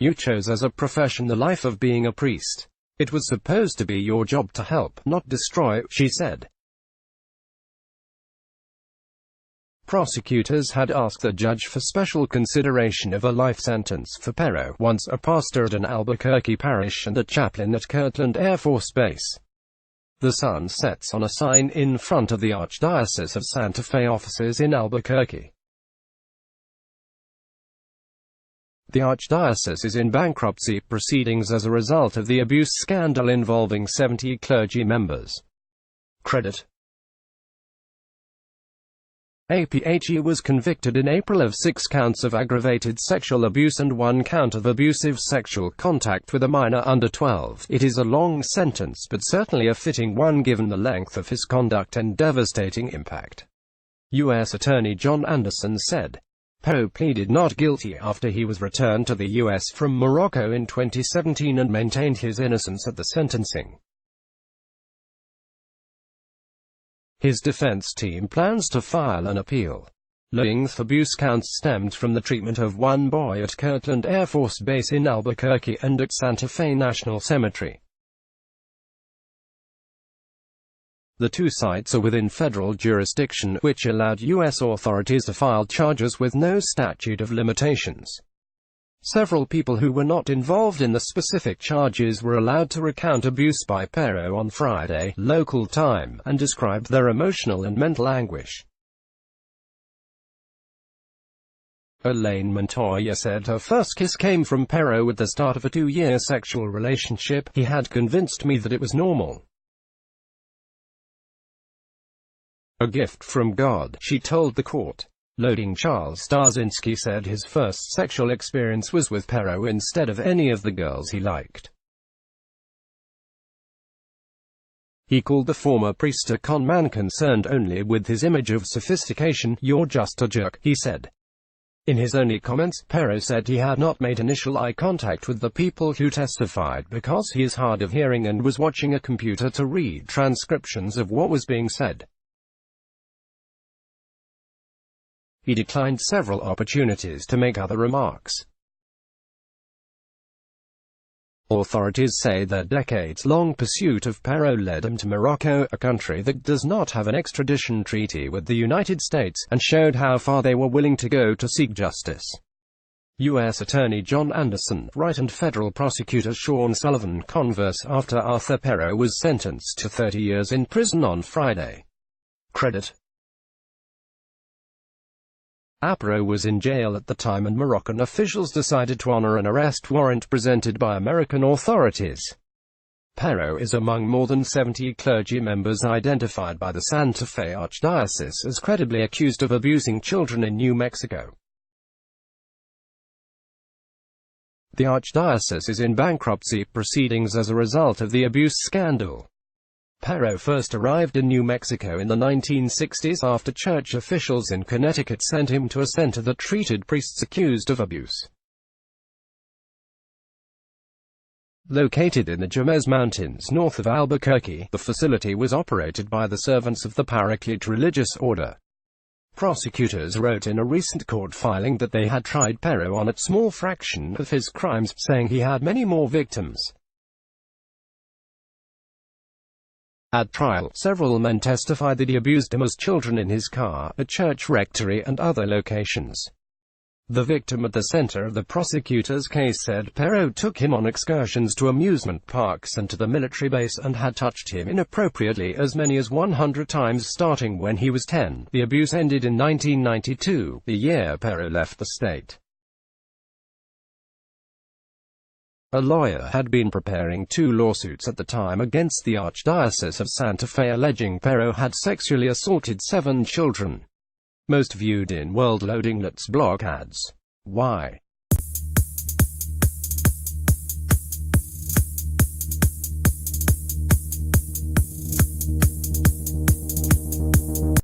You chose as a profession the life of being a priest. It was supposed to be your job to help, not destroy, she said. Prosecutors had asked the judge for special consideration of a life sentence for Pero, once a pastor at an Albuquerque parish and a chaplain at Kirtland Air Force Base. The sun sets on a sign in front of the Archdiocese of Santa Fe offices in Albuquerque. The Archdiocese is in bankruptcy proceedings as a result of the abuse scandal involving 70 clergy members. Credit: B.A.C was convicted in April of 6 counts of aggravated sexual abuse and 1 count of abusive sexual contact with a minor under 12. It is a long sentence, but certainly a fitting one given the length of his conduct and devastating impact. U.S. Attorney John Anderson said. Pero pleaded not guilty after he was returned to the U.S. from Morocco in 2017 and maintained his innocence at the sentencing. His defense team plans to file an appeal. Length abuse counts stemmed from the treatment of one boy at Kirtland Air Force Base in Albuquerque and at Santa Fe National Cemetery. The 2 sites are within federal jurisdiction, which allowed U.S. authorities to file charges with no statute of limitations. Several people who were not involved in the specific charges were allowed to recount abuse by Pero on Friday, local time, and described their emotional and mental anguish. Elaine Montoya said her first kiss came from Pero at the start of a 2-year sexual relationship. He had convinced me that it was normal. A gift from God, she told the court. Loading Charles Starzinski said his first sexual experience was with Pero instead of any of the girls he liked. He called the former priest a con man concerned only with his image of sophistication. "You're just a jerk," he said. In his only comments, Pero said he had not made initial eye contact with the people who testified because he is hard of hearing and was watching a computer to read transcriptions of what was being said. He declined several opportunities to make other remarks. Authorities say their decades-long pursuit of Pero led him to Morocco, a country that does not have an extradition treaty with the United States, and showed how far they were willing to go to seek justice. U.S. Attorney John Anderson, Wright and federal prosecutor Sean Sullivan converse after Arthur Pero was sentenced to 30 years in prison on Friday. Credit: Pero was in jail at the time and Moroccan officials decided to honor an arrest warrant presented by American authorities. Pero is among more than 70 clergy members identified by the Santa Fe Archdiocese as credibly accused of abusing children in New Mexico. The Archdiocese is in bankruptcy proceedings as a result of the abuse scandal. Pero first arrived in New Mexico in the 1960s after church officials in Connecticut sent him to a center that treated priests accused of abuse. Located in the Jemez Mountains north of Albuquerque, the facility was operated by the servants of the Paraclete religious order. Prosecutors wrote in a recent court filing that they had tried Pero on a small fraction of his crimes, saying he had many more victims. At trial, several men testified that he abused them as children in his car, at church rectory and other locations. The victim at the center of the prosecutor's case said Pero took him on excursions to amusement parks and to the military base and had touched him inappropriately as many as 100 times starting when he was 10. The abuse ended in 1992, the year Pero left the state. A lawyer had been preparing 2 lawsuits at the time against the Archdiocese of Santa Fe alleging Pero had sexually assaulted 7 children. Most viewed in World Loading Let's blog ads. Why?